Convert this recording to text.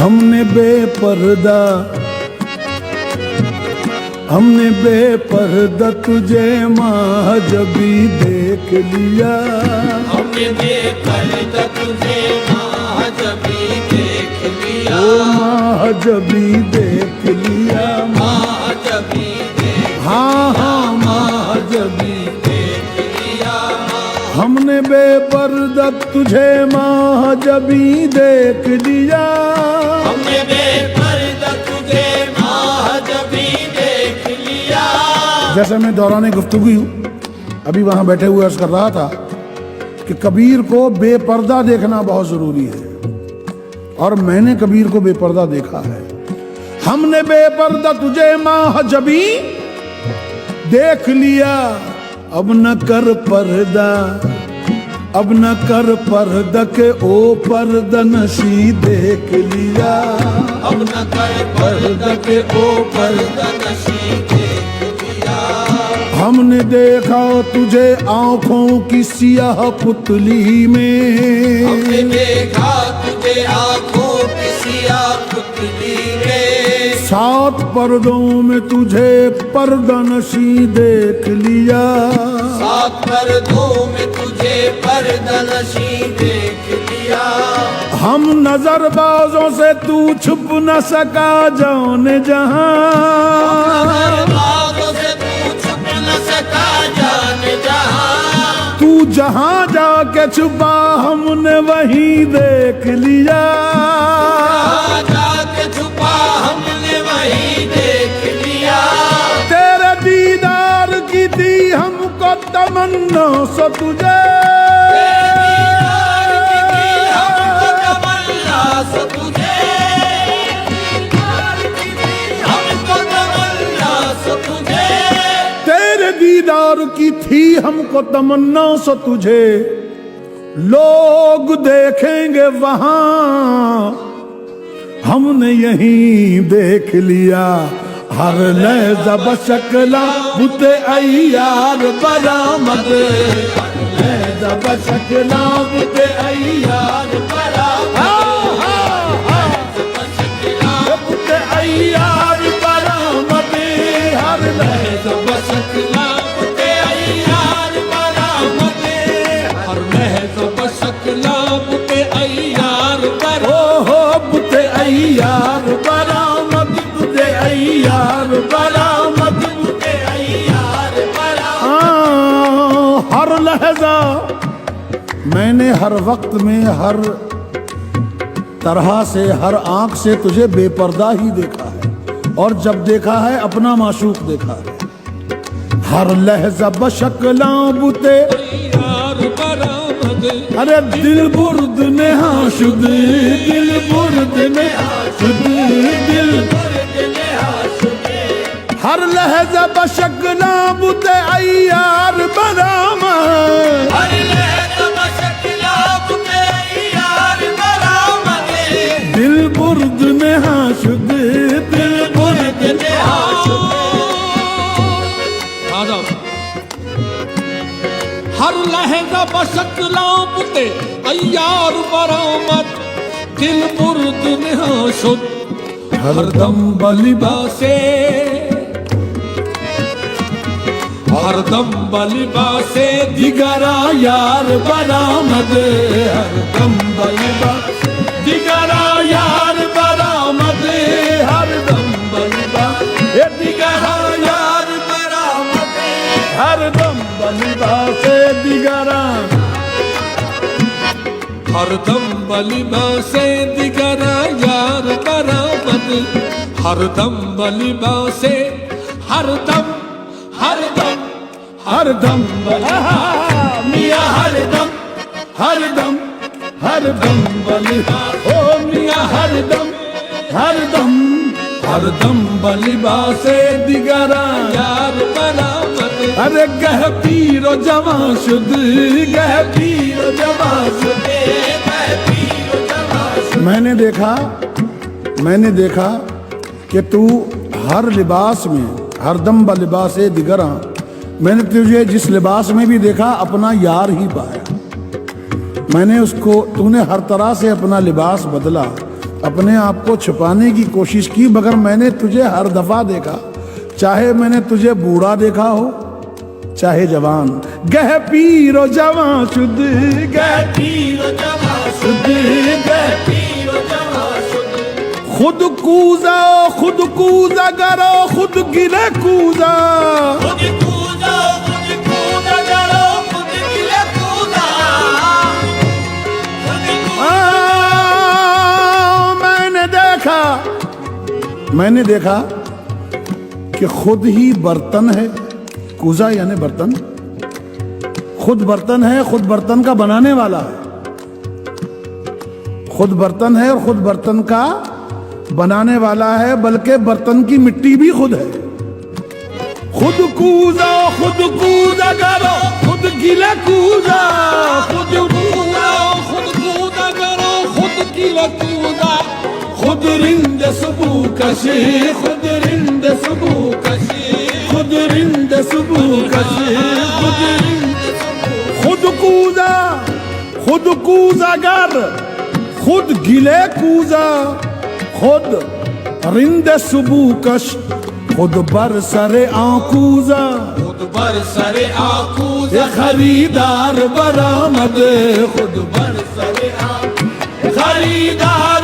हमने बेपर्दा तुझे महजबी देख लिया। हमने बेपर्दा तुझे महजबी देख लिया। ओ महजबी देख लिया। महजबी देख, हाँ हाँ महजबी देख लिया। हमने बेपर्दा तुझे महजबी देख लिया। हमने बेपर्दा तुझे महजबी देख लिया। जैसे मैं दौरान गुफ्तगू अभी वहां बैठे हुए अर्ज कर रहा था कि कबीर को बेपर्दा देखना बहुत जरूरी है, और मैंने कबीर को बेपर्दा देखा है। हमने बेपर्दा तुझे महजबी देख लिया। अब न कर पर्दा, अब न कर पर्दा के ओ पर्दा नशी देख लिया। अब न कर पर्दा के ओ पर्दा नशी देख लिया। हमने देखा तुझे आंखों की सियाह पुतली में। हमने देखा तुझे आंखों की सियाह पुतली में। 7 पर्दों में तुझे पर्दा नशी देख लिया। 7 पर्दों में तुझे पर्दा नशी देख लिया। हम नजरबाजों से तू छुप न सका जाने जहां। बागों से तू छुप न सका जाने जहां। तू जहां जाके छुपा हमने वहीं देख लिया। जाके छुपा हमने वहीं देख लिया। तेरे दीदार की थी हमको तमन्ना सो तुझे। तेरे दीदार की थी हमको तमन्ना सो तुझे। लोग देखेंगे वहां, हमने यहीं देख लिया। हर लहज़ा बशकला बुते अय्यार बरामद। हर लहज़ा बशकला बुते अय्यार बरामद। बुते अय्यार बरामद। हर लहज़ा बशकला बुते अय्यार बरामद। हर लहज़ा बशकला बुते अय्यार बरामद। ओ हो बुते अय्यार बरामद। बुते अय्यार बरामद। बुते अय्यार बरामद। हर लहजा मैंने हर वक्त में हर तरह से हर आंख से तुझे बेपर्दा ही देखा है, और जब देखा है अपना माशूक देखा है। हर लहजा बशकला बुते अय्यार बरामद। अरे दिल बुर्द ने हाशुद, दिल बुर्द ने हाशुद, दिल हर लहजा बशकला बुते अय्यार बरामद। हर लहज़ा बशकला बुते अय्यार बरामद। दिल बुर्द ने हाशुद, दिल बुर्द ने हाशुद। हर लहज़ा बशकला बुते अय्यार बरामद। दिल बुर्द ने हाशुद। हरदम बलिबा से हरदम बलिबा से दिगरा यार बरामद। हरदम बलिबा दिगरा यार बरामद। हरदम बलिबा ये दिगरा यार बरामद। हरदम बलिबा से दिगरा। हरदम बलिबा से दिगरा यार बरामद। हरदम बलिबा से हरदम हरदम हरदम मियाँ हरदम हरदम हरदम बलिबा। ओ मियाँ हरदम हरदम हरदम बलिबा से दिगरा यार बरामद। अरे गह पीरो जवा शुद, गह पीरो जवा शुद। मैंने देखा कि तू हर लिबास में हरदम ब लिबास दिगरा, मैंने तुझे जिस लिबास में भी देखा अपना यार ही पाया। मैंने उसको, तूने हर तरह से अपना लिबास बदला, अपने आप को छुपाने की कोशिश की, मगर मैंने तुझे हर दफा देखा, चाहे मैंने तुझे बूढ़ा देखा हो चाहे जवान। गह पीरो जवां शुद्ध, गह पीरो जवां शुद्ध, गह पीरो जवां शुद्ध। खुद कूजा करो, खुद गिले कूजा, खुद कूदा करो, खुद गिले कूदा। मैंने देखा कि खुद ही बर्तन है, कूजा यानी बर्तन, खुद बर्तन है, खुद बर्तन का बनाने वाला है, खुद बर्तन है और खुद बर्तन का बनाने वाला है, बल्कि बर्तन की मिट्टी भी खुद है। खुद कूजा करो, खुद गिले कूजा, खुद कूदा करो, खुद गिले कूदा। खुद रिंद सुबू कशी, खुद रिंद सुबू कशी, खुद रिंद सुबू कशी, खुद कूजा गर, खुद गिले कूजा, खुद रिंद सुबू कश, खुद बरसरे आकूजा, खुद बरसरे आकूजा। खरीदार बरामद, खुद बरसरे आकूजा, खरीदार